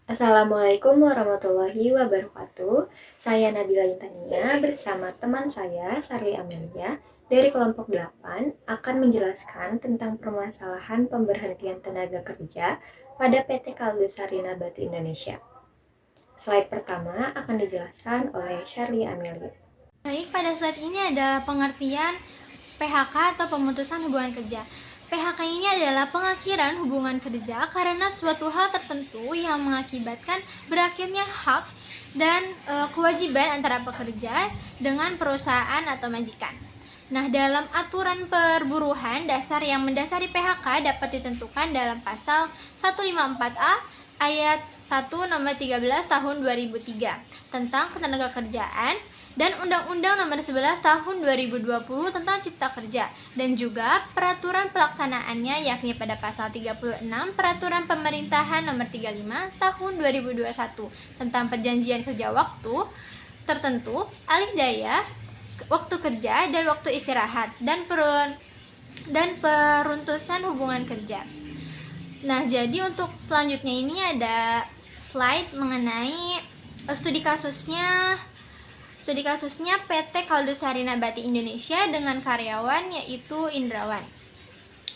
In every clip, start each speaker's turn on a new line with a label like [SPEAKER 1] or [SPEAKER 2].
[SPEAKER 1] Assalamualaikum warahmatullahi wabarakatuh. Saya Nabila Intania bersama teman saya, Sarli Amelia, dari kelompok 8 akan menjelaskan tentang permasalahan pemberhentian tenaga kerja pada PT Kalbe Sarina Batu Indonesia. Slide pertama akan dijelaskan oleh Charlie Amelia.
[SPEAKER 2] Baik, pada slide ini ada pengertian PHK atau pemutusan hubungan kerja. PHK ini adalah pengakhiran hubungan kerja karena suatu hal tertentu yang mengakibatkan berakhirnya hak dan kewajiban antara pekerja dengan perusahaan atau majikan. Nah, dalam aturan perburuhan dasar yang mendasari PHK dapat ditentukan dalam pasal 154A ayat 1 nomor 13 tahun 2003 tentang ketenagakerjaan dan Undang-Undang Nomor 11 Tahun 2020 tentang Cipta Kerja dan juga peraturan pelaksanaannya yakni pada pasal 36 Peraturan Pemerintahan Nomor 35 Tahun 2021 tentang perjanjian kerja waktu tertentu, alih daya, waktu kerja dan waktu istirahat dan peruntusan hubungan kerja. Nah, jadi untuk selanjutnya ini ada slide mengenai studi kasusnya PT Kalbe Sarina Batu Indonesia dengan karyawan yaitu Indrawan.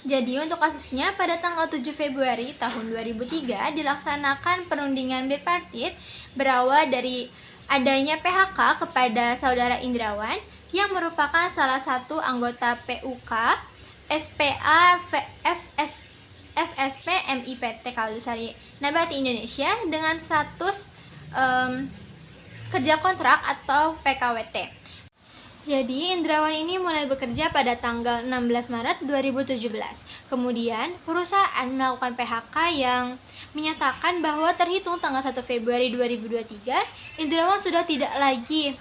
[SPEAKER 2] Jadi untuk kasusnya pada tanggal 7 Februari tahun 2003 dilaksanakan perundingan bipartit berawal dari adanya PHK kepada saudara Indrawan yang merupakan salah satu anggota PUK SPA FSP MIPT Kalbe Sarina Batu Indonesia dengan status kerja kontrak atau PKWT. Jadi, Indrawan ini mulai bekerja pada tanggal 16 Maret 2017. Kemudian, perusahaan melakukan PHK yang menyatakan bahwa terhitung tanggal 1 Februari 2023, Indrawan sudah tidak lagi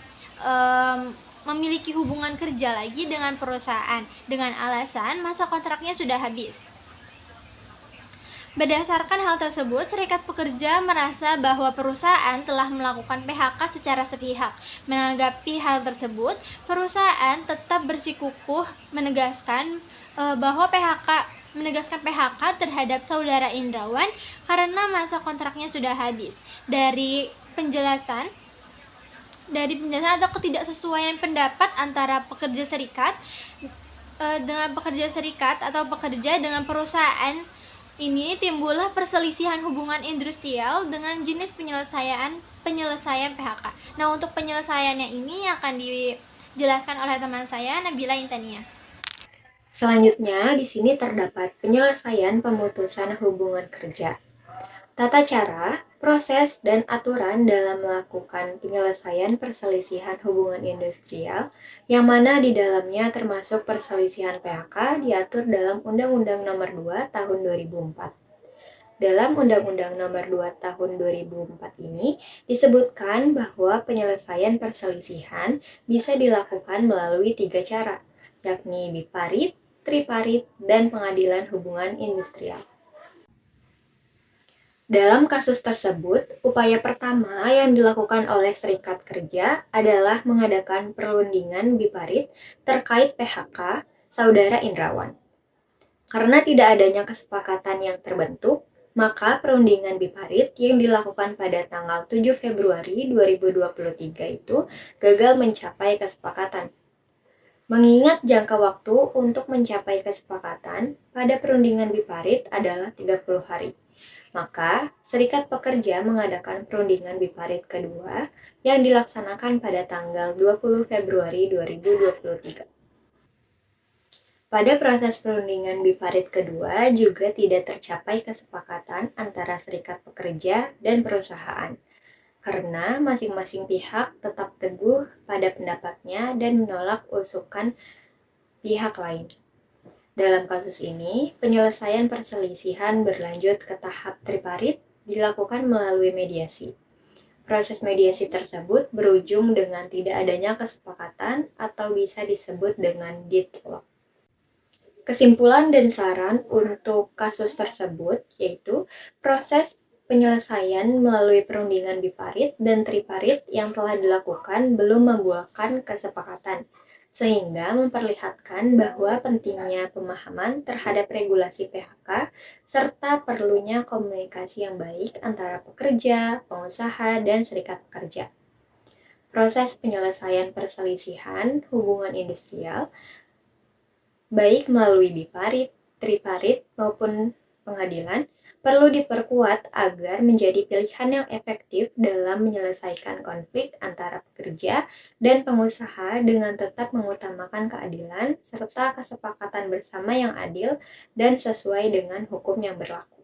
[SPEAKER 2] memiliki hubungan kerja lagi dengan perusahaan dengan alasan masa kontraknya sudah habis. Berdasarkan hal tersebut, serikat pekerja merasa bahwa perusahaan telah melakukan PHK secara sepihak. Menanggapi hal tersebut, perusahaan tetap bersikukuh menegaskan bahwa PHK terhadap saudara Indrawan karena masa kontraknya sudah habis. Dari penjelasan atau ketidaksesuaian pendapat antara pekerja serikat atau pekerja dengan perusahaan ini timbullah perselisihan hubungan industrial dengan jenis penyelesaian PHK. Nah, untuk penyelesaiannya ini akan dijelaskan oleh teman saya Nabila Intania.
[SPEAKER 1] Selanjutnya, di sini terdapat penyelesaian pemutusan hubungan kerja. Tata cara, proses, dan aturan dalam melakukan penyelesaian perselisihan hubungan industrial yang mana di dalamnya termasuk perselisihan PHK diatur dalam Undang-Undang Nomor 2 Tahun 2004. Dalam Undang-Undang Nomor 2 Tahun 2004 ini disebutkan bahwa penyelesaian perselisihan bisa dilakukan melalui 3 cara, yakni biparit, triparit, dan pengadilan hubungan industrial. Dalam kasus tersebut, upaya pertama yang dilakukan oleh serikat kerja adalah mengadakan perundingan biparit terkait PHK saudara Indrawan. Karena tidak adanya kesepakatan yang terbentuk, maka perundingan biparit yang dilakukan pada tanggal 7 Februari 2023 itu gagal mencapai kesepakatan. Mengingat jangka waktu untuk mencapai kesepakatan pada perundingan biparit adalah 30 hari. Maka, serikat pekerja mengadakan perundingan biparit kedua yang dilaksanakan pada tanggal 20 Februari 2023. Pada proses perundingan biparit kedua juga tidak tercapai kesepakatan antara serikat pekerja dan perusahaan, karena masing-masing pihak tetap teguh pada pendapatnya dan menolak usulan pihak lain. Dalam kasus ini, penyelesaian perselisihan berlanjut ke tahap triparit dilakukan melalui mediasi. Proses mediasi tersebut berujung dengan tidak adanya kesepakatan atau bisa disebut dengan deadlock. Kesimpulan dan saran untuk kasus tersebut yaitu proses penyelesaian melalui perundingan biparit dan triparit yang telah dilakukan belum membuahkan kesepakatan, sehingga memperlihatkan bahwa pentingnya pemahaman terhadap regulasi PHK serta perlunya komunikasi yang baik antara pekerja, pengusaha, dan serikat pekerja. Proses penyelesaian perselisihan hubungan industrial, baik melalui biparit, triparit, maupun pengadilan, perlu diperkuat agar menjadi pilihan yang efektif dalam menyelesaikan konflik antara pekerja dan pengusaha dengan tetap mengutamakan keadilan serta kesepakatan bersama yang adil dan sesuai dengan hukum yang berlaku.